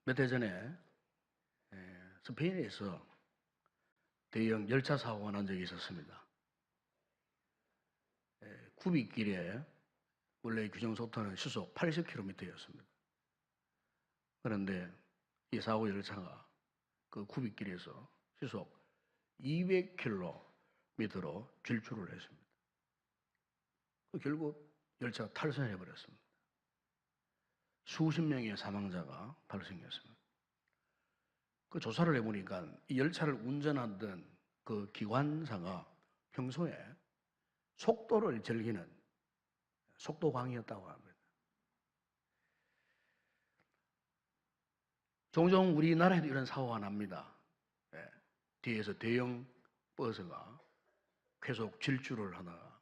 몇 해 전에 스페인에서 대형 열차 사고가 난 적이 있었습니다. 구비길에 원래 규정 속도는 시속 80km였습니다. 그런데 이 사고 열차가 그 구비길에서 시속 200km로 질주를 했습니다. 결국 열차가 탈선해 버렸습니다. 수십 명의 사망자가 발생했습니다. 그 조사를 해보니까 이 열차를 운전하던 그 기관사가 평소에 속도를 즐기는 속도광이었다고 합니다. 종종 우리나라에도 이런 사고가 납니다. 뒤에서 대형 버스가 계속 질주를 하다가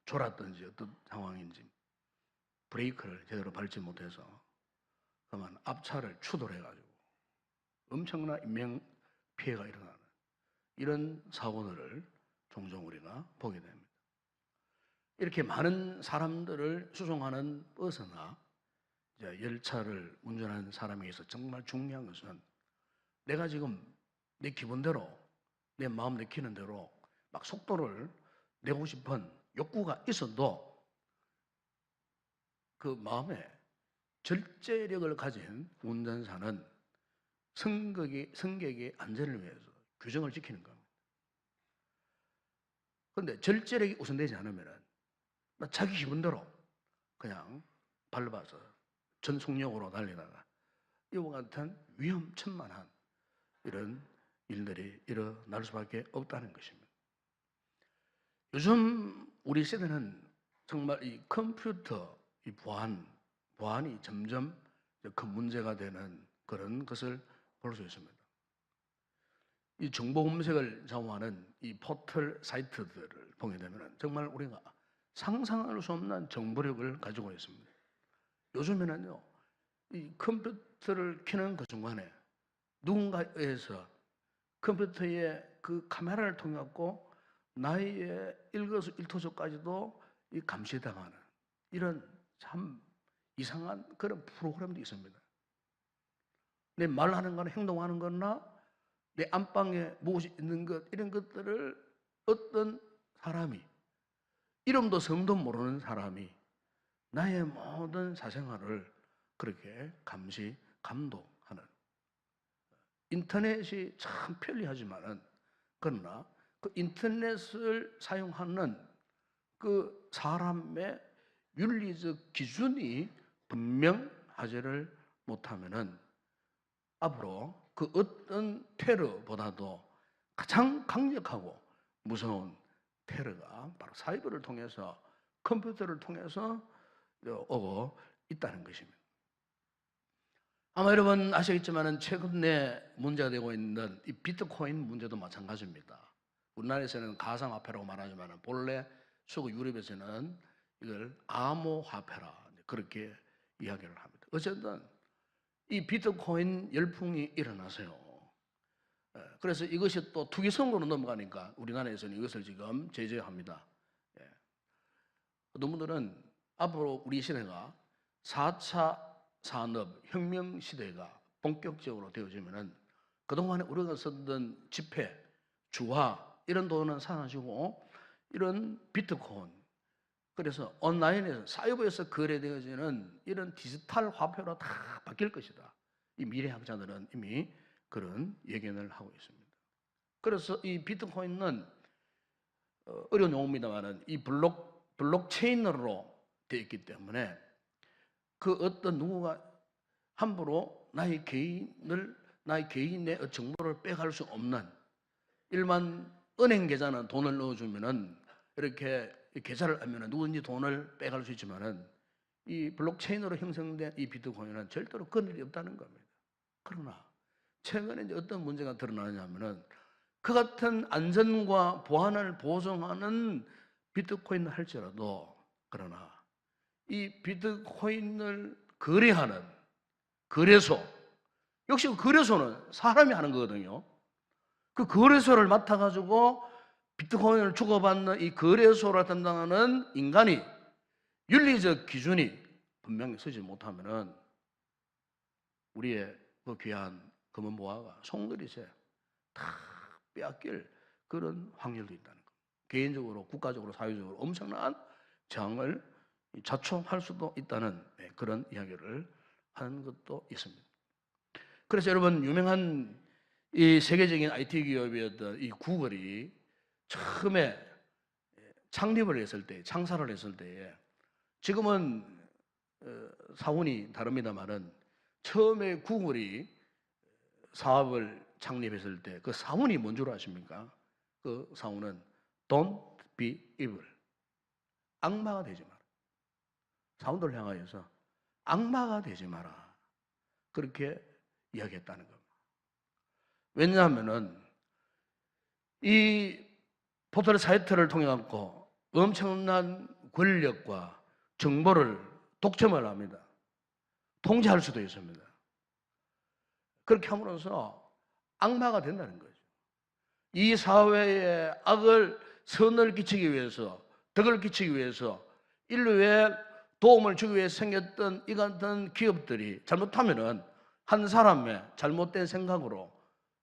졸았든지 어떤 상황인지 브레이크를 제대로 밟지 못해서 그만 앞차를 추돌해가지고 엄청난 인명 피해가 일어나는 이런 사고들을 종종 우리가 보게 됩니다. 이렇게 많은 사람들을 수송하는 버스나 열차를 운전하는 사람에게서 정말 중요한 것은 내가 지금 내 기분대로 내 마음 내키는 대로 막 속도를 내고 싶은 욕구가 있어도 그 마음에 절제력을 가진 운전사는 승객의 안전을 위해서 규정을 지키는 겁니다. 그런데 절제력이 우선되지 않으면 자기 기분대로 그냥 밟아서 전속력으로 달리다가 이와 같은 위험천만한 이런 일들이 일어날 수밖에 없다는 것입니다. 요즘 우리 세대는 정말 이 컴퓨터 이 보안이 점점 큰 문제가 되는 그런 것을 볼 수 있습니다. 이 정보 검색을 좌우하는 이 포털 사이트들을 보게 되면 정말 우리가 상상할 수 없는 정보력을 가지고 있습니다. 요즘에는요, 이 컴퓨터를 켜는 그 순간에 누군가에서 컴퓨터의 그 카메라를 통해 갖고 나의 일거수일투족까지도 이 감시당하는 이런 참 이상한 그런 프로그램도 있습니다. 내 말하는 거나 행동하는 거나 내 안방에 무엇이 있는 것 이런 것들을 어떤 사람이 이름도 성도 모르는 사람이 나의 모든 사생활을 그렇게 감시, 감독하는 인터넷이 참 편리하지만은 그러나 그 인터넷을 사용하는 그 사람의 윤리적 기준이 분명하지를 못하면은 앞으로 그 어떤 테러보다도 가장 강력하고 무서운 테러가 바로 사이버를 통해서 컴퓨터를 통해서 오고 있다는 것입니다. 아마 여러분 아시겠지만 최근에 문제가 되고 있는 이 비트코인 문제도 마찬가지입니다. 우리나라에서는 가상화폐라고 말하지만 본래 서구 유럽에서는 이걸 암호화폐라 그렇게 이야기를 합니다. 어쨌든 이 비트코인 열풍이 일어나서요. 그래서 이것이 또 투기성으로 넘어가니까 우리나라에서는 이것을 지금 제재합니다. 어떤 분들은 앞으로 우리 시대가 4차 산업혁명 시대가 본격적으로 되어지면은 그동안에 우리가 썼던 지폐, 주화 이런 돈은 사라지고 이런 비트코인 그래서 온라인에서 사이버에서 거래되어지는 이런 디지털 화폐로 다 바뀔 것이다. 이 미래학자들은 이미 그런 예견을 하고 있습니다. 그래서 이 비트코인은 어려운 용어입니다만은 이 블록체인으로 되어 있기 때문에 그 어떤 누구가 함부로 나의 개인의 정보를 빼갈 수 없는 일반 은행 계좌는 돈을 넣어주면은 이렇게 계좌를 하면은 누구든지 돈을 빼갈 수 있지만은 이 블록체인으로 형성된 이 비트코인은 절대로 그런 일이 없다는 겁니다. 그러나 최근에 이제 어떤 문제가 드러나냐면은 그 같은 안전과 보안을 보증하는 비트코인을 할지라도 그러나 이 비트코인을 거래하는 거래소 역시 그 거래소는 사람이 하는 거거든요. 그 거래소를 맡아가지고 비트코인을 주고받는 이 거래소를 담당하는 인간이 윤리적 기준이 분명히 서지 못하면은 우리의 그 귀한 검은 보화가 송두리째 다 빼앗길 그런 확률도 있다는 것. 개인적으로, 국가적으로, 사회적으로 엄청난 저항을 자초할 수도 있다는 그런 이야기를 하는 것도 있습니다. 그래서 여러분, 유명한 이 세계적인 IT 기업이었던 이 구글이 처음에 창립을 했을 때, 창사를 했을 때에, 지금은 사원이 다릅니다만은 처음에 구글이 사업을 창립했을 때 그 사원이 뭔 줄 아십니까? 그 사원은 Don't be evil. 악마가 되지 마라. 사원들을 향하여서 악마가 되지 마라. 그렇게 이야기했다는 겁니다. 왜냐하면은 이 포털 사이트를 통해 갖고 엄청난 권력과 정보를 독점을 합니다. 통제할 수도 있습니다. 그렇게 함으로써 악마가 된다는 거죠. 이 사회에 악을, 선을 끼치기 위해서, 덕을 끼치기 위해서, 인류에 도움을 주기 위해 생겼던 이 같은 기업들이 잘못하면은 한 사람의 잘못된 생각으로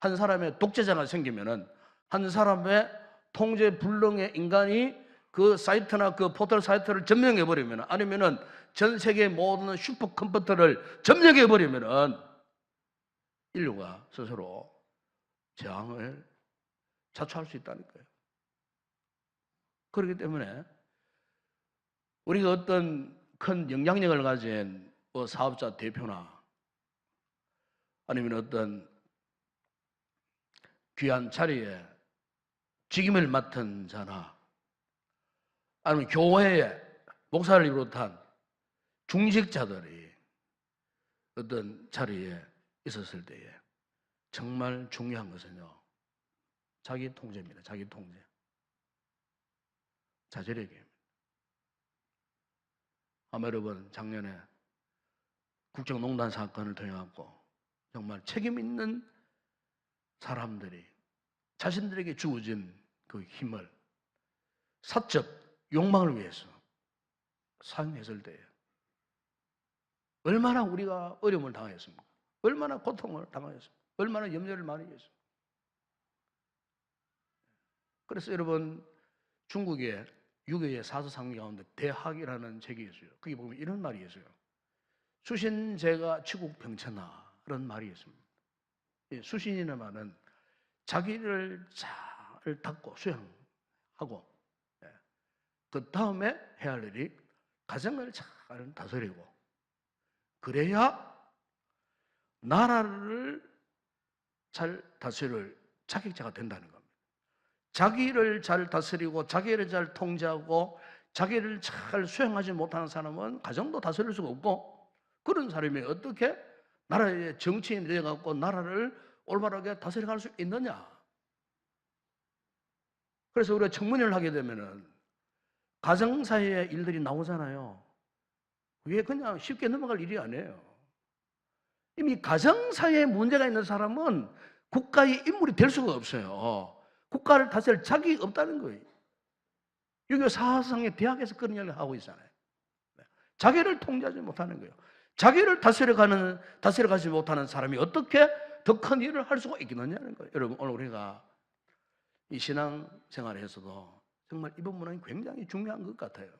한 사람의 독재자가 생기면은 한 사람의 통제 불능의 인간이 그 사이트나 그 포털 사이트를 점령해버리면, 아니면은 전 세계 모든 슈퍼컴퓨터를 점령해버리면은 인류가 스스로 저항을 자초할 수 있다는 거예요. 그렇기 때문에 우리가 어떤 큰 영향력을 가진 사업자 대표나 아니면 어떤 귀한 자리에 직임을 맡은 자나 아니면 교회에 목사를 비롯한 중직자들이 어떤 자리에 있었을 때에 정말 중요한 것은요, 자기 통제입니다. 자기 통제. 자제력이에요. 아마 여러분 작년에 국정농단 사건을 통해 갖고 정말 책임 있는 사람들이 자신들에게 주어진 그 힘을 사적 욕망을 위해서 사용했을 때에 얼마나 우리가 어려움을 당하였습니까? 얼마나 고통을 당하였습니까? 얼마나 염려를 많이 했습니까? 그래서 여러분, 중국의 유교의 사서상류 가운데 대학이라는 책이 있어요. 거기 보면 이런 말이 있어요. 수신제가 치국병천하, 그런 말이 있습니다. 수신이라는 말은 자기를 잘 닦고 수양하고, 그 다음에 해야 할 일이 가정을 잘 다스리고, 그래야 나라를 잘 다스릴 자격자가 된다는 겁니다. 자기를 잘 다스리고 자기를 잘 통제하고 자기를 잘 수행하지 못하는 사람은 가정도 다스릴 수가 없고, 그런 사람이 어떻게 나라의 정치인이 되어갖고 나라를 올바르게 다스려갈 수 있느냐. 그래서 우리가 청문회를 하게 되면은 가정 사이의 일들이 나오잖아요. 그게 그냥 쉽게 넘어갈 일이 아니에요. 이미 가정 사이에 문제가 있는 사람은 국가의 인물이 될 수가 없어요. 국가를 다스릴 자격이 없다는 거예요. 유교 사상의 대학에서 그런 이야기를 하고 있잖아요. 자기를 통제하지 못하는 거예요. 자기를 다스려가지 못하는 사람이 어떻게 더 큰 일을 할 수가 있겠느냐는 거예요. 여러분, 오늘 우리가 이 신앙생활에서도 정말 이 부분은 굉장히 중요한 것 같아요.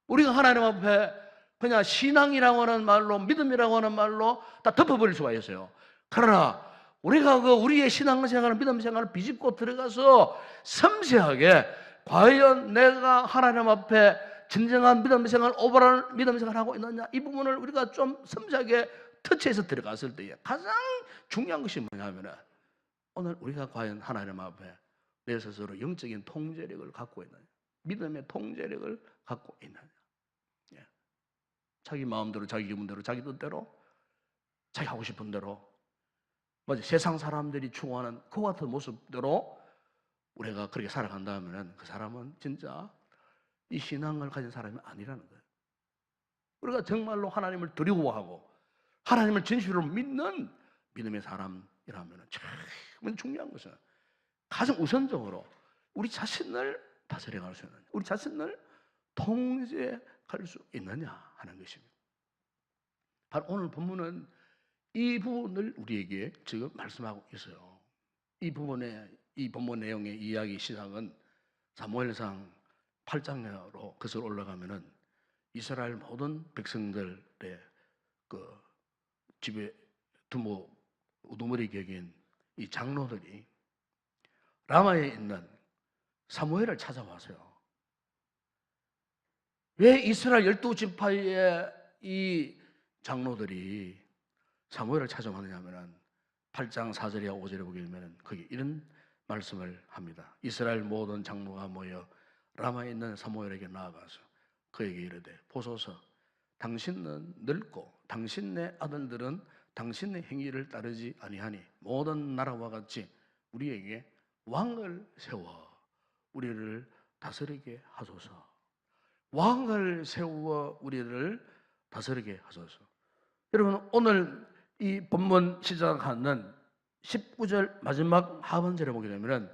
우리가 하나님 앞에 그냥 신앙이라고 하는 말로, 믿음이라고 하는 말로 다 덮어버릴 수가 있어요. 그러나 우리가 우리의 신앙생활, 믿음생활을 비집고 들어가서 섬세하게 과연 내가 하나님 앞에 진정한 믿음생활, 오버런 믿음생활을 하고 있느냐, 이 부분을 우리가 좀 섬세하게 터치해서 들어갔을 때에 가장 중요한 것이 뭐냐면, 오늘 우리가 과연 하나님 앞에 내 스스로 영적인 통제력을 갖고 있느냐, 믿음의 통제력을 갖고 있느냐. 자기 마음대로, 자기 기분대로, 자기 뜻대로, 자기 하고 싶은 대로, 세상 사람들이 추구하는 그 같은 모습대로 우리가 그렇게 살아간다면 그 사람은 진짜 이 신앙을 가진 사람이 아니라는 거예요. 우리가 정말로 하나님을 두려워하고 하나님을 진실로 믿는 믿음의 사람이라면 참 중요한 것은 가장 우선적으로 우리 자신을 다스려갈 수 있는, 우리 자신을 통제할 할 수 있느냐 하는 것입니다. 바로 오늘 본문은 이 부분을 우리에게 지금 말씀하고 있어요. 이 본문 내용의 이야기 시작은 사무엘상 8장으로 거슬러 올라가면은 이스라엘 모든 백성들의 그 집에 우두머리 격인 이 장로들이 라마에 있는 사무엘을 찾아와서요. 왜 이스라엘 12지파의 이 장로들이 사무엘을 찾아왔느냐 하면 8장 4절이와 5절에 보게 되면 거기 이런 말씀을 합니다. 이스라엘 모든 장로가 모여 라마에 있는 사무엘에게 나아가서 그에게 이르되 보소서 당신은 늙고 당신의 아들들은 당신의 행위를 따르지 아니하니 모든 나라와 같이 우리에게 왕을 세워 우리를 다스리게 하소서. 왕을 세워 우리를 다스리게 하소서. 여러분 오늘 이 본문 시작하는 19절 마지막 하반절에 보게 되면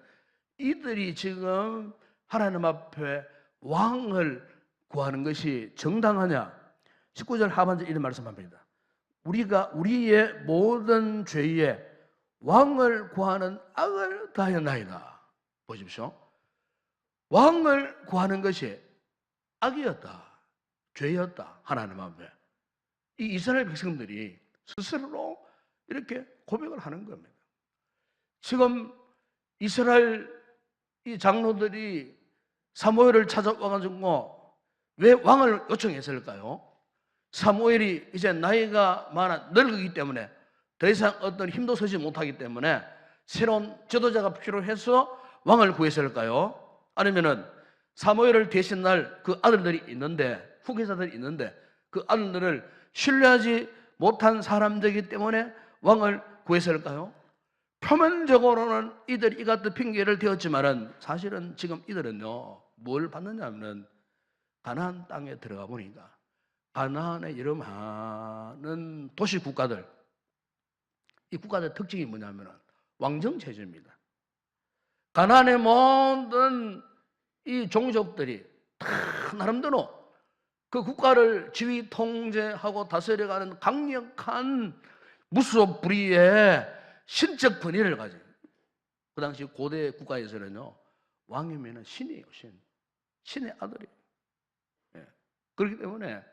이들이 지금 하나님 앞에 왕을 구하는 것이 정당하냐? 19절 하반절 이런 말씀합니다. 우리가 우리의 모든 죄에 왕을 구하는 악을 다하였나이다. 보십시오. 왕을 구하는 것이 악이었다, 죄였다. 하나님 앞에 이 이스라엘 백성들이 스스로 이렇게 고백을 하는 겁니다. 지금 이스라엘 이 장로들이 사무엘을 찾아와가지고 왜 왕을 요청했을까요? 사무엘이 이제 나이가 많아 늙기 때문에 더 이상 어떤 힘도 서지 못하기 때문에 새로운 지도자가 필요해서 왕을 구했을까요? 아니면은 사무엘을 대신할 그 아들들이 있는데, 후계자들이 있는데 그 아들들을 신뢰하지 못한 사람들이기 때문에 왕을 구했을까요? 표면적으로는 이들이 이 같은 핑계를 대었지만은 사실은 지금 이들은요 뭘 받느냐 하면 가나안 땅에 들어가 보니까 가나안의 여러 많은 도시 국가들, 이 국가들의 특징이 뭐냐면 왕정체제입니다. 가나안의 모든 이 종족들이 다 나름대로 그 국가를 지휘 통제하고 다스려가는 강력한 무소불위의 신적 권위를 가진, 그 당시 고대 국가에서는요 왕이면은 신이에요. 신의 아들이에요. 예. 그렇기 때문에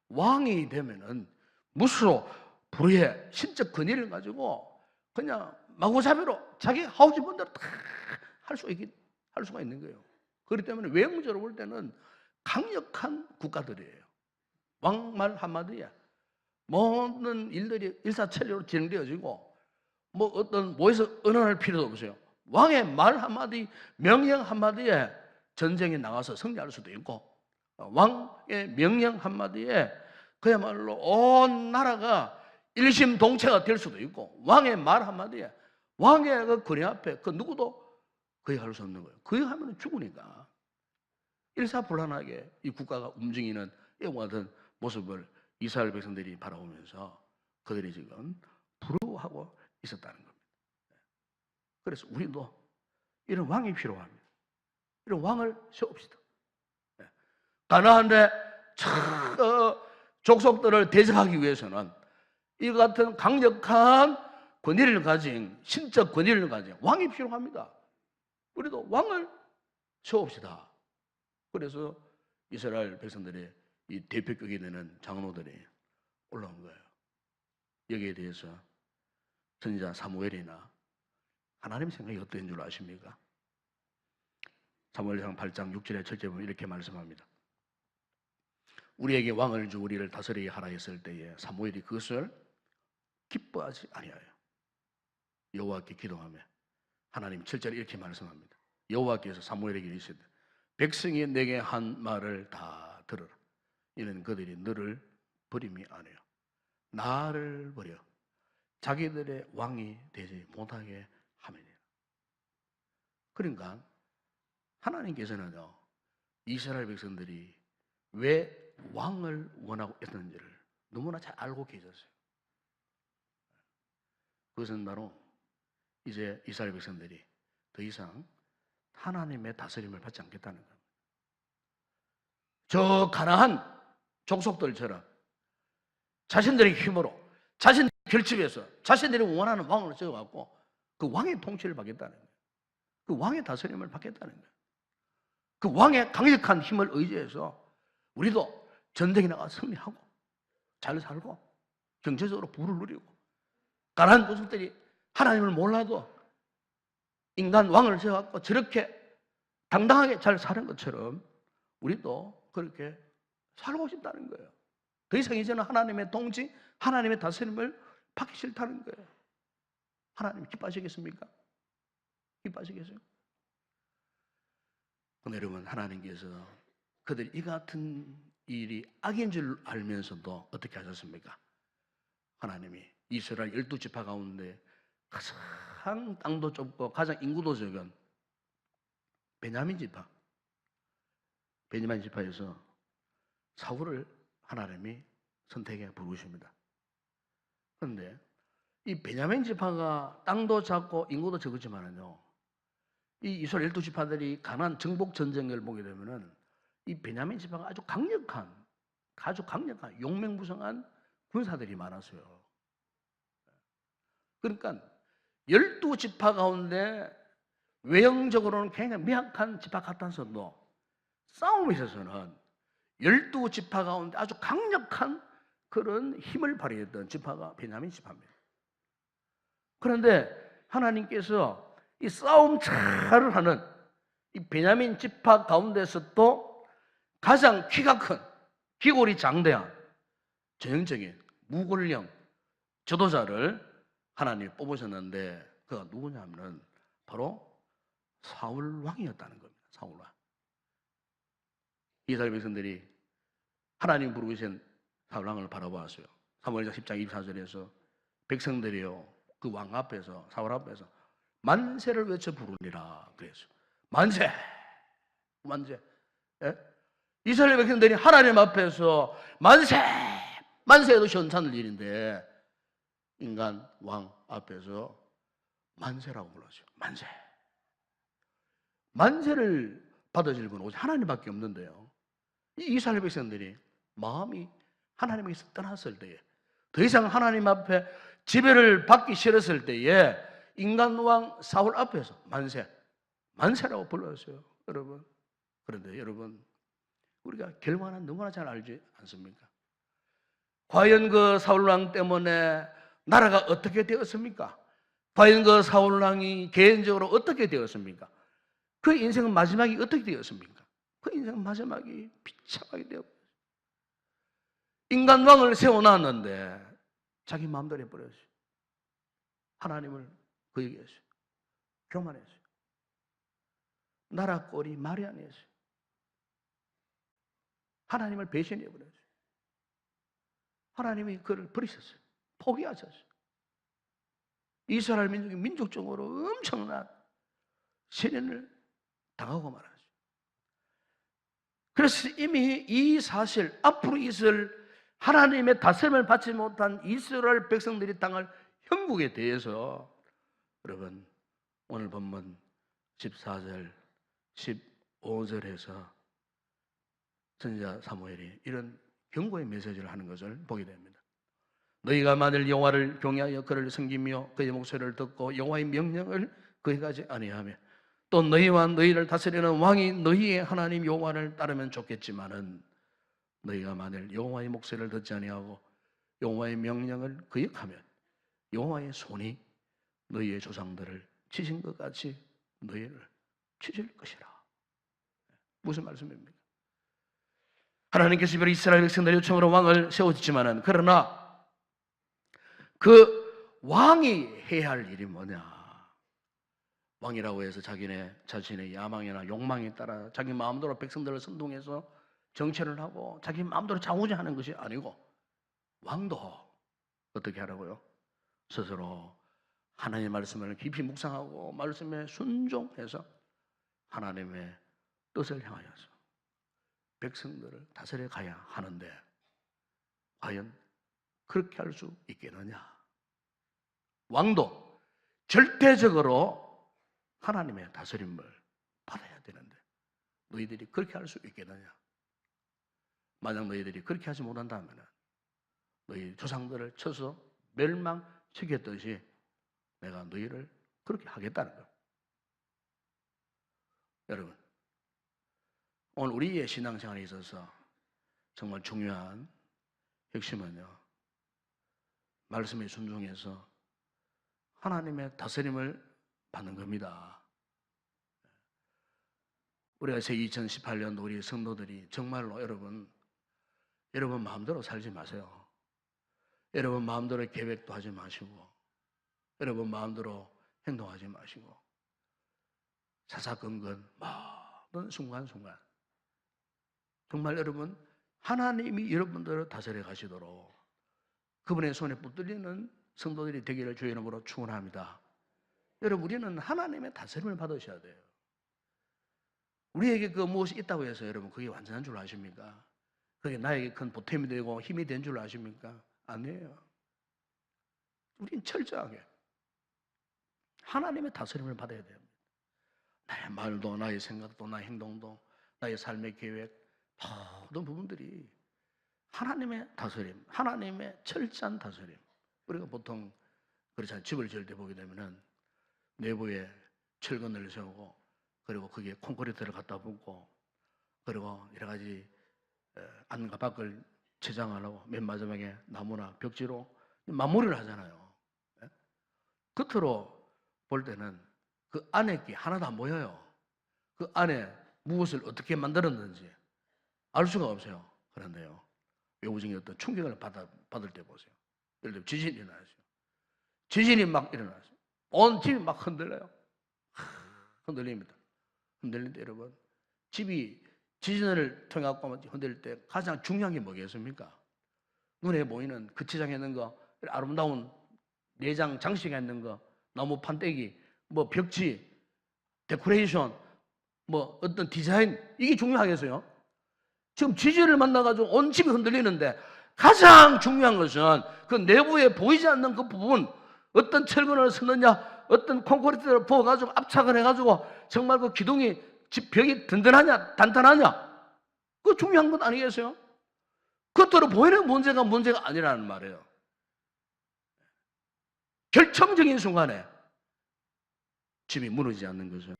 왕이 되면은 무소불위의 신적 권위를 가지고 그냥 마구잡이로 자기 하고 싶은 대로 다 할 수가 있는 거예요. 그렇기 때문에 외형적으로 볼 때는 강력한 국가들이에요. 왕말 한마디에 모든 일들이 일사천리로 진행되어지고 뭐 어떤 뭐에서 은연할 필요도 없어요. 왕의 말 한마디, 명령 한마디에 전쟁에 나가서 승리할 수도 있고 왕의 명령 한마디에 그야말로 온 나라가 일심동체가 될 수도 있고 왕의 말 한마디에 왕의 그 권위 앞에 그 누구도 거역할 수 없는 거예요. 거역하면 죽으니까 일사불란하게 이 국가가 움직이는 이와 같은 모습을 이스라엘 백성들이 바라보면서 그들이 지금 부러워하고 있었다는 겁니다. 그래서 우리도 이런 왕이 필요합니다. 이런 왕을 세웁시다. 가나안의 족속들을 대적하기 위해서는 이 같은 강력한 권위를 가진, 신적 권위를 가진 왕이 필요합니다. 우리도 왕을 세웁시다. 그래서 이스라엘 백성들의 이 대표격이 되는 장로들이 올라온 거예요. 여기에 대해서 선지자 사무엘이나 하나님 생각이 어떤 줄 아십니까? 사무엘상 8장 6절에 첫째 보면 이렇게 말씀합니다. 우리에게 왕을 주 우리를 다스리게 하라 했을 때에 사무엘이 그것을 기뻐하지 아니하여 여호와께 기도하며 하나님 7절에 이렇게 말씀합니다. 여호와께서 사무엘에게 이르시되 백성이 내게 한 말을 다 들으라. 이는 그들이 너를 버림이 아니요 나를 버려 자기들의 왕이 되지 못하게 함이니라. 그러니까 하나님께서는요 이스라엘 백성들이 왜 왕을 원하고 있었는지를 너무나 잘 알고 계셨어요. 그것은 바로 이제 이스라엘 백성들이 더 이상 하나님의 다스림을 받지 않겠다는 겁니다. 저 가나안 족속들처럼 자신들의 힘으로, 자신들의 결집해서 자신들이 원하는 왕을 세워갖고 그 왕의 통치를 받겠다는 거예요. 그 왕의 다스림을 받겠다는 거예요. 그 왕의 강력한 힘을 의지해서 우리도 전쟁에 나가 승리하고 잘 살고 경제적으로 부를 누리고, 가난한 족속들이 하나님을 몰라도 인간 왕을 세워갖고 저렇게 당당하게 잘 사는 것처럼 우리도 그렇게 살고 싶다는 거예요. 더 이상 이제는 하나님의 통치, 하나님의 다스림을 받기 싫다는 거예요. 하나님 기뻐하시겠습니까? 기뻐하시겠어요? 근데 여러분, 하나님께서 그들이 이 같은 일이 악인 줄 알면서도 어떻게 하셨습니까? 하나님이 이스라엘 12지파 가운데 가장 땅도 좁고 가장 인구도 적은 베냐민 지파에서 사울을 하나님이 선택해 부르십니다. 그런데 이 베냐민 지파가 땅도 작고 인구도 적었지만은요, 이 이스라엘 12지파들이 가난 정복 전쟁을 보게 되면은 이 베냐민 지파가 아주 강력한 용맹무성한 군사들이 많았어요. 그러니까 12지파 가운데 외형적으로는 굉장히 미약한 지파 같아서도 싸움에 있어서는 12지파 가운데 아주 강력한 그런 힘을 발휘했던 지파가 베냐민 지파입니다. 그런데 하나님께서 이 싸움 잘을 하는 이 베냐민 지파 가운데서 가장 키가 큰, 기골이 장대한 전형적인 무골령 지도자를 하나님이 뽑으셨는데 그가 누구냐면 바로 사울 왕이었다는 겁니다. 사울 왕. 이스라엘 백성들이 하나님 부르신 사울 왕을 바라보았어요. 사무엘상 10장 24절에서 백성들이요, 그 왕 앞에서, 사울 앞에서 만세를 외쳐 부르니라 그랬어요. 만세! 만세! 예? 이스라엘 백성들이 하나님 앞에서 만세! 만세해도 현찮을 일인데 인간 왕 앞에서 만세라고 불렀어요. 만세! 만세를 받아줄 분은 오직 하나님밖에 없는데요, 이 이스라엘 백성들이 마음이 하나님에게서 떠났을 때에, 더 이상 하나님 앞에 지배를 받기 싫었을 때에 인간 왕 사울 앞에서 만세, 만세라고 불렀어요. 여러분, 그런데 여러분, 우리가 결과는 너무나 잘 알지 않습니까? 과연 그 사울 왕 때문에 나라가 어떻게 되었습니까? 과연 그 사울 왕이 개인적으로 어떻게 되었습니까? 그 인생은 마지막이 어떻게 되었습니까? 그 인생은 마지막이 비참하게 되었고, 인간 왕을 세워놨는데 자기 마음대로 해버렸어요. 하나님을 그에게 했어요. 교만했어요. 나라 꼴이 말이 아니었어요. 하나님을 배신해버렸어요. 하나님이 그를 버리셨어요. 포기하셨어요. 이스라엘 민족이 민족적으로 엄청난 시련을 당하고 말았어요. 그래서 이미 이 사실, 앞으로 있을 하나님의 다스림을 받지 못한 이스라엘 백성들이 당할 형국에 대해서 여러분, 오늘 본문 14절, 15절에서 선지자 사무엘이 이런 경고의 메시지를 하는 것을 보게 됩니다. 너희가 만일 여호와를 경외하여 그를 섬기며 그의 목소리를 듣고 여호와의 명령을 거역하지 아니하며 또 너희와 너희를 다스리는 왕이 너희의 하나님 여호와를 따르면 좋겠지만은 너희가 만일 여호와의 목소리를 듣지 아니하고 여호와의 명령을 거역하면 여호와의 손이 너희의 조상들을 치신 것 같이 너희를 치실 것이라. 무슨 말씀입니까? 하나님께서 이스라엘 백성들의 요청으로 왕을 세우셨지만은, 그러나 그 왕이 해야 할 일이 뭐냐? 왕이라고 해서 자신의 야망이나 욕망에 따라 자기 마음대로 백성들을 선동해서 정치를 하고 자기 마음대로 좌우지하는 것이 아니고, 왕도 어떻게 하라고요? 스스로 하나님의 말씀을 깊이 묵상하고 말씀에 순종해서 하나님의 뜻을 향하여서 백성들을 다스려 가야 하는데, 과연 그렇게 할 수 있겠느냐? 왕도 절대적으로 하나님의 다스림을 받아야 되는데 너희들이 그렇게 할 수 있겠느냐? 만약 너희들이 그렇게 하지 못한다면 너희 조상들을 쳐서 멸망시켰듯이 내가 너희를 그렇게 하겠다는 거예요. 여러분, 오늘 우리의 신앙생활에 있어서 정말 중요한 핵심은요, 말씀에 순종해서 하나님의 다스림을 받는 겁니다. 우리가 제 2018년도 우리 성도들이 정말로 여러분 마음대로 살지 마세요. 여러분 마음대로 계획도 하지 마시고, 여러분 마음대로 행동하지 마시고, 사사건건 모든 순간순간 정말 여러분 하나님이 여러분들을 다스려 가시도록 그분의 손에 붙들리는 성도들이 되기를 주의 이름으로 축원합니다. 여러분, 우리는 하나님의 다스림을 받으셔야 돼요. 우리에게 그 무엇이 있다고 해서 여러분 그게 완전한 줄 아십니까? 그게 나에게 큰 보탬이 되고 힘이 된 줄 아십니까? 아니에요. 우린 철저하게 하나님의 다스림을 받아야 됩니다. 나의 말도, 나의 생각도, 나의 행동도, 나의 삶의 계획, 모든 부분들이 하나님의 다스림, 하나님의 철저한 다스림. 우리가 보통 그렇잖아요. 집을 지을 때 보게 되면은 내부에 철근을 세우고, 그리고 거기에 콘크리트를 갖다 붓고, 그리고 여러 가지 안과 밖을 치장하려고 맨 마지막에 나무나 벽지로 마무리를 하잖아요. 겉으로 볼 때는 그 안에 게 하나도 안 보여요. 그 안에 무엇을 어떻게 만들었는지 알 수가 없어요. 그런데요, 외부적인 어떤 충격을 받을 때 보세요. 예를 들면 지진이 일어나죠. 지진이 막 일어나죠. 온 집이 막 흔들려요. 흔들립니다. 흔들릴 때 여러분, 집이 지진을 통해 갖고 흔들릴 때 가장 중요한 게 뭐겠습니까? 눈에 보이는 그 지장에 있는 거, 아름다운 내장 장식에 있는 거, 나무 판때기, 뭐 벽지, 데코레이션, 뭐 어떤 디자인, 이게 중요하겠어요? 지금 지진을 만나가지고 온 집이 흔들리는데 가장 중요한 것은 그 내부에 보이지 않는 그 부분, 어떤 철근을 쓰느냐, 어떤 콘크리트를 부어가지고 압착을 해가지고 정말 그 기둥이 집 벽이 든든하냐, 단단하냐, 그거 중요한 것 아니겠어요? 겉으로 보이는 문제가 아니라는 말이에요. 결정적인 순간에 집이 무너지지 않는 것은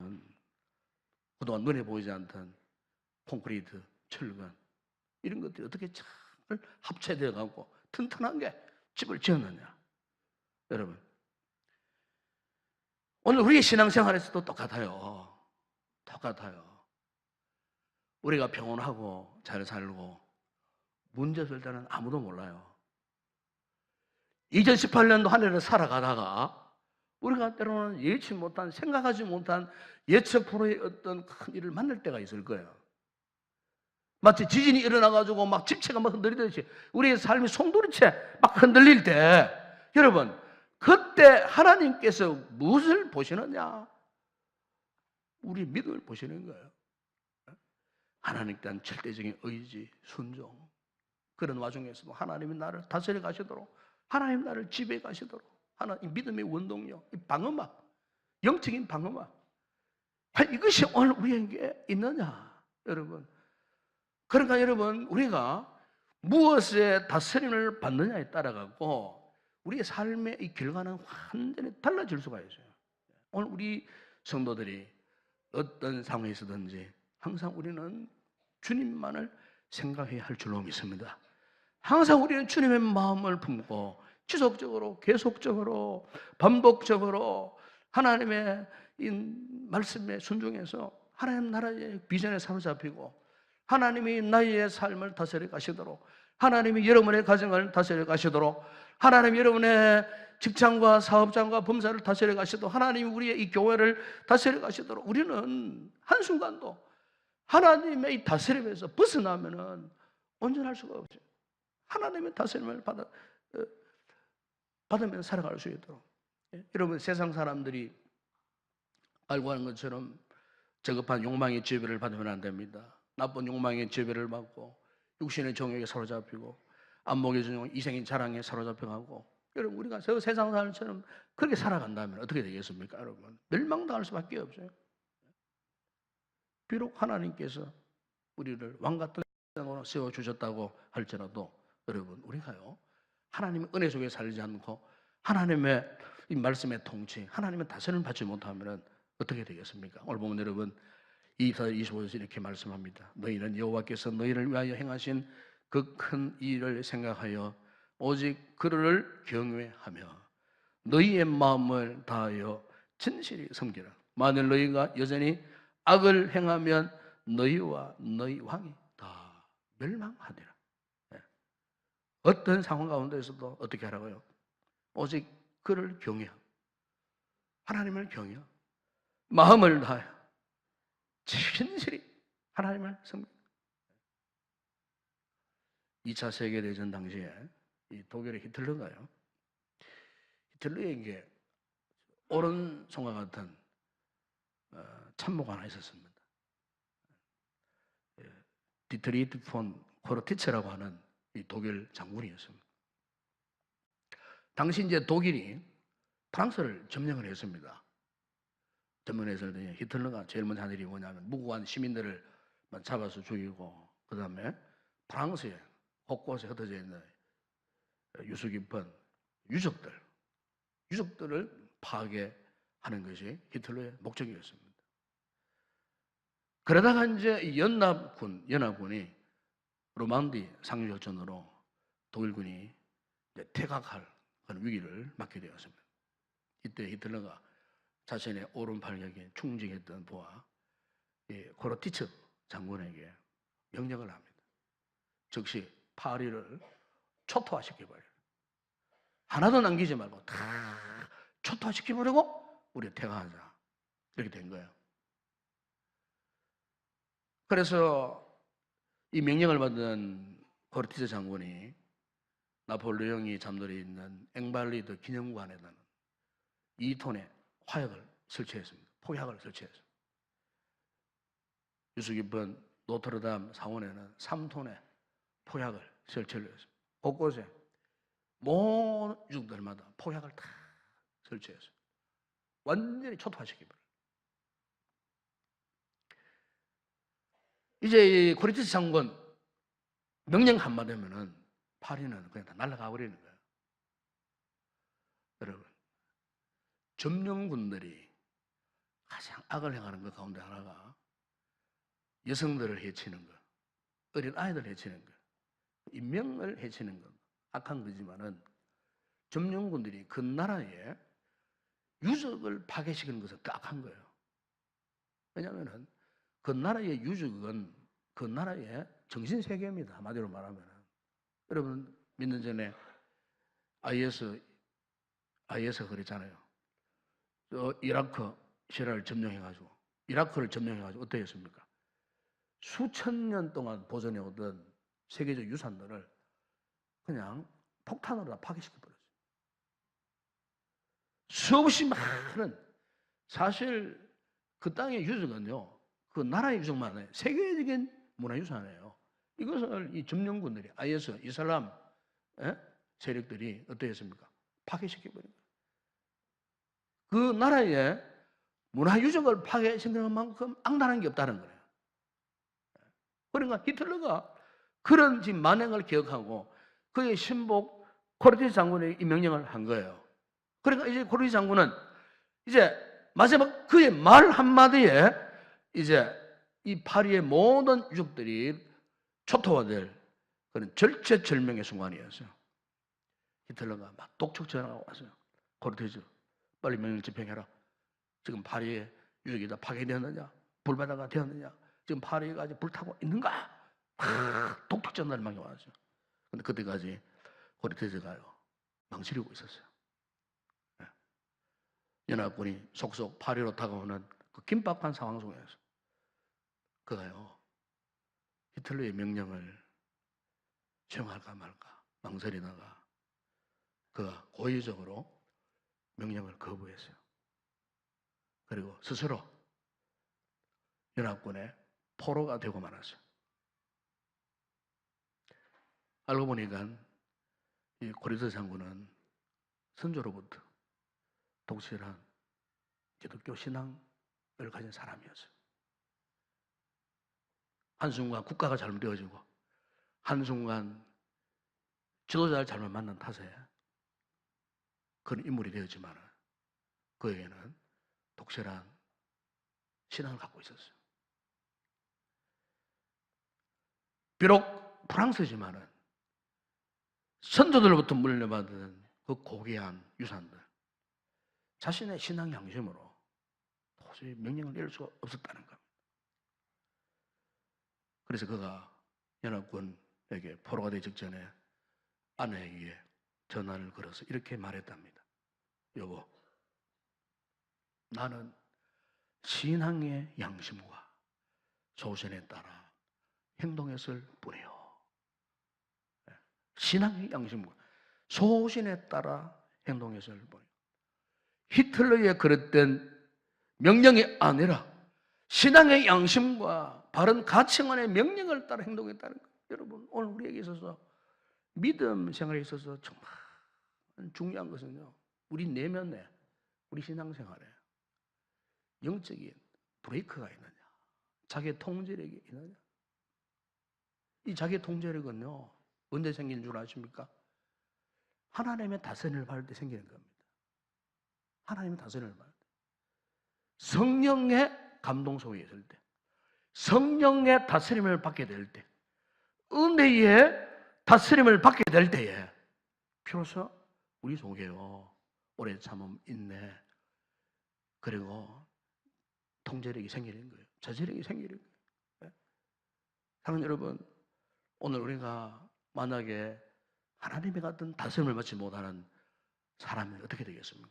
그동안 눈에 보이지 않던 콘크리트, 철근, 이런 것들이 어떻게 잘 합체되어 가고 튼튼하게 집을 지었느냐. 여러분, 오늘 우리의 신앙생활에서도 똑같아요. 우리가 평온하고 잘 살고 문제 없을 때는 아무도 몰라요. 2018년도 한 해를 살아가다가 우리가 때로는 예측 못한, 생각하지 못한 예측 불허의 어떤 큰 일을 만날 때가 있을 거예요. 마치 지진이 일어나가지고 막 집체가 막 흔들리듯이 우리의 삶이 송두리째 막 흔들릴 때, 여러분, 그때 하나님께서 무엇을 보시느냐? 우리 믿음을 보시는 거예요. 하나님께 대한 절대적인 의지, 순종. 그런 와중에서도 하나님이 나를 다스려 가시도록, 하나님 나를 지배해 가시도록, 하나님 믿음의 원동력, 방어막, 영적인 방어막, 이것이 오늘 우리에게 있느냐, 여러분. 그러니까 여러분, 우리가 무엇에 다스림을 받느냐에 따라 갖고 우리의 삶의 이 결과는 완전히 달라질 수가 있어요. 오늘 우리 성도들이 어떤 상황에서든지 항상 우리는 주님만을 생각해야 할 줄로 믿습니다. 항상 우리는 주님의 마음을 품고 지속적으로, 계속적으로, 반복적으로 하나님의 이 말씀에 순종해서 하나님 나라의 비전에 사로잡히고 하나님이 나의 삶을 다스려 가시도록, 하나님이 여러분의 가정을 다스려 가시도록, 하나님이 여러분의 직장과 사업장과 범사를 다스려 가시도록, 하나님이 우리의 이 교회를 다스려 가시도록, 우리는 한순간도 하나님의 이 다스림에서 벗어나면은 온전할 수가 없어요. 하나님의 다스림을 받으면 살아갈 수 있도록. 여러분, 세상 사람들이 알고 하는 것처럼 저급한 욕망의 지배를 받으면 안 됩니다. 나쁜 욕망의 지배를 받고 육신의 정욕에 사로잡히고 안목의 정욕, 이생의 자랑에 사로잡혀가고, 여러분, 우리가 저 세상 사람처럼 그렇게 살아간다면 어떻게 되겠습니까? 여러분, 멸망당할 수밖에 없어요. 비록 하나님께서 우리를 왕 같은 세워주셨다고 할지라도 여러분, 우리가요, 하나님의 은혜 속에 살지 않고 하나님의 이 말씀의 통치, 하나님의 다스림을 받지 못하면 어떻게 되겠습니까? 오늘 보면 여러분 24절 25절에서 이렇게 말씀합니다. 너희는 여호와께서 너희를 위하여 행하신 그 큰 일을 생각하여 오직 그를 경외하며 너희의 마음을 다하여 진실히 섬기라. 만일 너희가 여전히 악을 행하면 너희와 너희 왕이 다 멸망하리라. 어떤 상황 가운데서도 어떻게 하라고요? 오직 그를 경외하고 하나님을 경외하고 마음을 다하여 진실히 하나님을 섬기라. 2차 세계대전 당시에 이 독일의 히틀러가요, 히틀러에게 오른손과 같은 참모가 하나 있었습니다. 디트리히트 폰 코르티츠라고 하는 이 독일 장군이었습니다. 당시 이제 독일이 프랑스를 점령을 했습니다. 점령해서 히틀러가 제일 먼저 한 일이 뭐냐면 무고한 시민들을 잡아서 죽이고, 그 다음에 프랑스에 곳곳에 흩어져 있는 유수 깊은 유적들을 파괴하는 것이 히틀러의 목적이었습니다. 그러다가 이제 연합군이 노만디 상륙작전으로 독일군이 이제 퇴각할 그런 위기를 맞게 되었습니다. 이때 히틀러가 자신의 오른팔격에 충직했던 부하 코르티츠 장군에게 명령을 합니다. 즉시 파리를 초토화시켜버려요. 하나도 남기지 말고 다 초토화시켜버리고 우리 퇴각하자. 이렇게 된 거예요. 그래서 이 명령을 받은 코르티즈 장군이 나폴레옹이 잠들어 있는 앵발리드 기념관에다는 2톤의 화약을 설치했습니다. 폭약을 설치했습니다. 유수 깊은 노트르담 상원에는 3톤의 폭약을 설치를 했습니다. 곳곳에 모든 유적들마다 폭약을 다 설치했습니다. 완전히 초토화시켜버려요. 이제 이 코르티즈 장군 명령 한마디면은 파리는 그냥 다 날아가 버리는 거예요. 여러분, 점령군들이 가장 악을 행하는 것 가운데 하나가 여성들을 해치는 것, 어린 아이들을 해치는 것, 인명을 해치는 것, 악한 거지만은 점령군들이 그 나라의 유적을 파괴시키는 것은 더 악한 거예요. 왜냐하면은 그 나라의 유적은 그 나라의 정신세계입니다. 한마디로 말하면. 여러분, 몇 년 전에 IS가 그랬잖아요. 이라크 시리아를 점령해가지고, 이라크를 점령해가지고 어떻게 했습니까? 수천 년 동안 보존해오던 세계적 유산들을 그냥 폭탄으로 다 파괴시켜버렸어요. 수없이 많은, 사실 그 땅의 유적은요, 그 나라의 유적만 아니에요. 세계적인 문화유산이에요. 이것을 이 점령군들이, IS, 이슬람 세력들이 어떻게 했습니까? 파괴시켜버린 거예요. 그 나라의 문화유적을 파괴시키는 만큼 악랄한 게 없다는 거예요. 그러니까 히틀러가 그런 지금 만행을 기억하고 그의 신복 코르티즈 장군의 이 명령을 한 거예요. 그러니까 이제 코르티즈 장군은 이제 마지막 그의 말 한마디에 이제 이 파리의 모든 유적들이 초토화될 그런 절체절명의 순간이었어요. 히틀러가 막 독촉 전화가 왔어요. 코르티즈, 빨리 명령 집행해라. 지금 파리의 유적이 다 파괴되었느냐? 불바다가 되었느냐? 지금 파리가 아직 불타고 있는가? 독촉 전화를 막 왔어요. 근데 그때까지 코르티즈가요, 망치려고 있었어요. 연합군이 속속 파리로 다가오는 그 긴박한 상황 속에서 그가요, 히틀러의 명령을 수용할까 말까 망설이다가 그가 고의적으로 명령을 거부했어요. 그리고 스스로 연합군의 포로가 되고 말았어요. 알고 보니까 이 코르티즈 장군은 선조로부터 독실한 기독교 신앙을 가진 사람이었어요. 한순간 국가가 잘못되어지고 한순간 지도자를 잘못 만난 탓에 그런 인물이 되었지만 그에게는 독실한 신앙을 갖고 있었어요. 비록 프랑스지만은 선조들로부터 물려받은 그 고귀한 유산들, 자신의 신앙 양심으로 도저히 명령을 내릴 수가 없었다는 겁니다. 그래서 그가 연합군에게 포로가 되기 직전에 아내에게 전화를 걸어서 이렇게 말했답니다. 여보, 나는 신앙의 양심과 소신에 따라 행동했을 뿐이요. 신앙의 양심과 소신에 따라 행동했을 뿐이요. 히틀러의 그릇된 명령이 아니라 신앙의 양심과 바른 가치관의 명령을 따라 행동했다는 거예요. 여러분, 오늘 우리에게 있어서 믿음 생활에 있어서 정말 중요한 것은요, 우리 내면에, 우리 신앙생활에 영적인 브레이크가 있느냐, 자기의 통제력이 있느냐. 이 자기의 통제력은요, 언제 생기는 줄 아십니까? 하나님의 다스림을 받을 때 생기는 겁니다. 하나님의 다스림을 받을 때, 성령의 감동 속에 있을 때, 성령의 다스림을 받게 될 때, 은혜의 다스림을 받게 될 때에 비로소 우리 속에요, 오래 참음, 인내, 그리고 통제력이 생기는 거예요. 자제력이 생기는 거예요. 사랑하는 여러분, 오늘 우리가 만약에 하나님의 같은 다스림을 받지 못하는 사람이 어떻게 되겠습니까?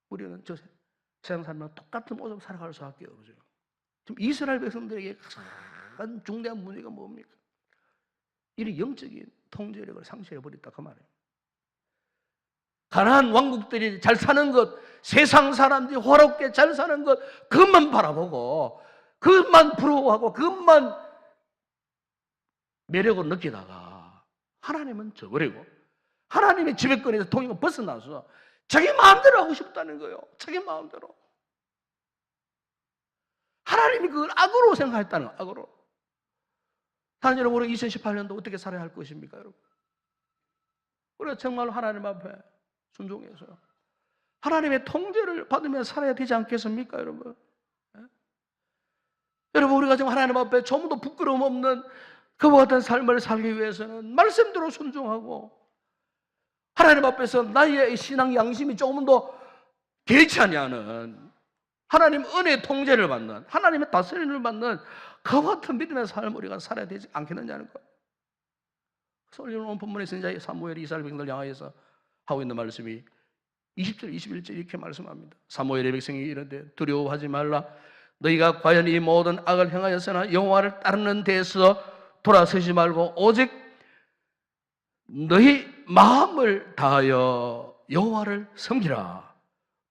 우리는 저 세상 사람과 똑같은 모습으로 살아갈 수밖에 없어요. 지금 이스라엘 백성들에게 가장 중대한 문제가 뭡니까? 이런 영적인 통제력을 상실해버렸다 그 말이에요. 가나안 왕국들이 잘 사는 것, 세상 사람들이 호롭게 잘 사는 것, 그것만 바라보고 그것만 부러워하고 그것만 매력을 느끼다가 하나님은 저버리고 하나님의 지배권에서 통일을 벗어나서 자기 마음대로 하고 싶다는 거예요. 자기 마음대로. 하나님이 그걸 악으로 생각했다는 거예요. 악으로. 하나님, 여러분, 우리 2018년도 어떻게 살아야 할 것입니까, 여러분? 우리가 정말 하나님 앞에 순종해서 하나님의 통제를 받으며 살아야 되지 않겠습니까, 여러분? 예? 여러분, 우리가 지금 하나님 앞에 조금도 부끄러움 없는 그와 같은 삶을 살기 위해서는 말씀대로 순종하고 하나님 앞에서 나의 신앙 양심이 조금 더 개의치 않는 하나님 은혜의 통제를 받는 하나님의 다스림을 받는 그와 같은 믿음의 삶을 우리가 살아야 되지 않겠느냐는 거예요. 그래서 오늘 본문에서 이제 사무엘이 이스라엘 백성들 향하여서 하고 있는 말씀이 20절, 21절 이렇게 말씀합니다. 사무엘의 백성이 이르되 두려워하지 말라. 너희가 과연 이 모든 악을 행하였으나 여호와를 따르는 데에서 돌아서지 말고 오직 너희 마음을 다하여 여호와를 섬기라.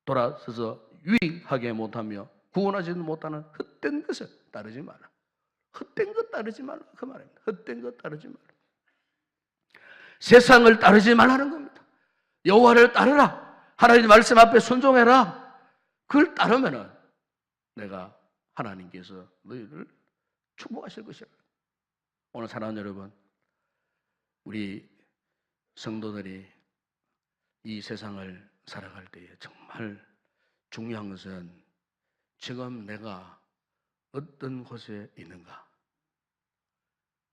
돌아서서 유익하게 못하며 구원하지도 못하는 헛된 것을 따르지 마라. 헛된 것 따르지 말라 그 말입니다. 헛된 것 따르지 말라. 세상을 따르지 말라는 겁니다. 여호와를 따르라. 하나님 말씀 앞에 순종해라. 그걸 따르면은 내가 하나님께서 너희를 축복하실 것이라. 오늘 사랑하는 여러분, 우리 성도들이 이 세상을 살아갈 때에 정말 중요한 것은 지금 내가 어떤 곳에 있는가?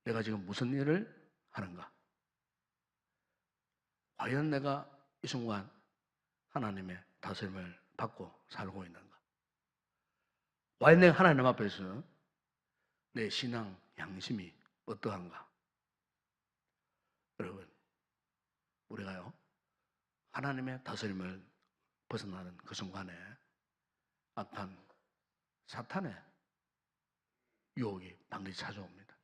내가 지금 무슨 일을 하는가? 과연 내가 이 순간 하나님의 다스림을 받고 살고 있는가? 과연 내가 하나님 앞에서 내 신앙 양심이 어떠한가? 여러분, 우리가요, 하나님의 다스림을 벗어나는 그 순간에 악한 사탄의 유혹이 반드시 찾아옵니다.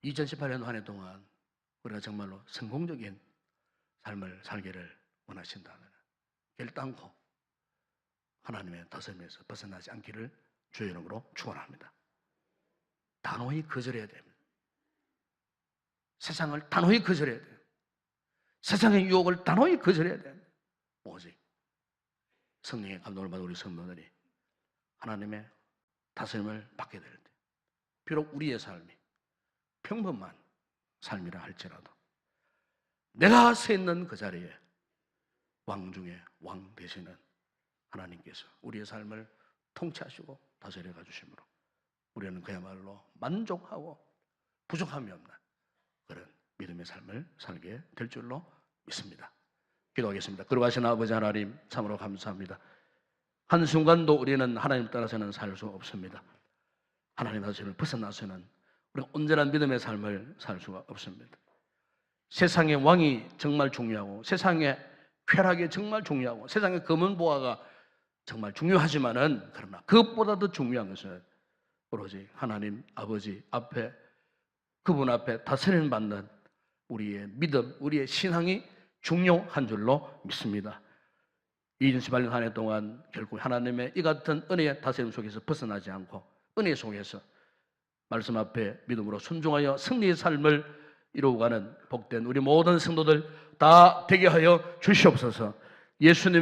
2018년 한 해 동안 우리가 정말로 성공적인 삶을 살기를 원하신다면 결단코 하나님의 다스림에서 벗어나지 않기를 주의 이름으로 축원합니다. 단호히 거절해야 됩니다. 세상을 단호히 거절해야 돼요. 세상의 유혹을 단호히 거절해야 됩니다. 오직 성령의 감동을 받은 우리 성도들이 하나님의 다스림을 받게 될 때, 비록 우리의 삶이 평범한 삶이라 할지라도 내가 서 있는 그 자리에 왕 중에 왕 되시는 하나님께서 우리의 삶을 통치하시고 다스려가 주심으로 우리는 그야말로 만족하고 부족함이 없는 그런 믿음의 삶을 살게 될 줄로 믿습니다. 기도하겠습니다. 거룩하신 아버지 하나님, 참으로 감사합니다. 한순간도 우리는 하나님 따라서는 살 수 없습니다. 하나님 하심을 벗어나서는 우리가 온전한 믿음의 삶을 살 수가 없습니다. 세상의 왕이 정말 중요하고 세상의 쾌락이 정말 중요하고 세상의 검은 보화가 정말 중요하지만은 그러나 그것보다 더 중요한 것은 오로지 하나님 아버지 앞에 그분 앞에 다스림 받는 우리의 믿음, 우리의 신앙이 중요한 줄로 믿습니다. 2018년 한 해 동안 결국 하나님의 이 같은 은혜의 다스림 속에서 벗어나지 않고 은혜 속에서 말씀 앞에 믿음으로 순종하여 승리의 삶을 이루어가는 복된 우리 모든 성도들 다 되게 하여 주시옵소서. 예수님의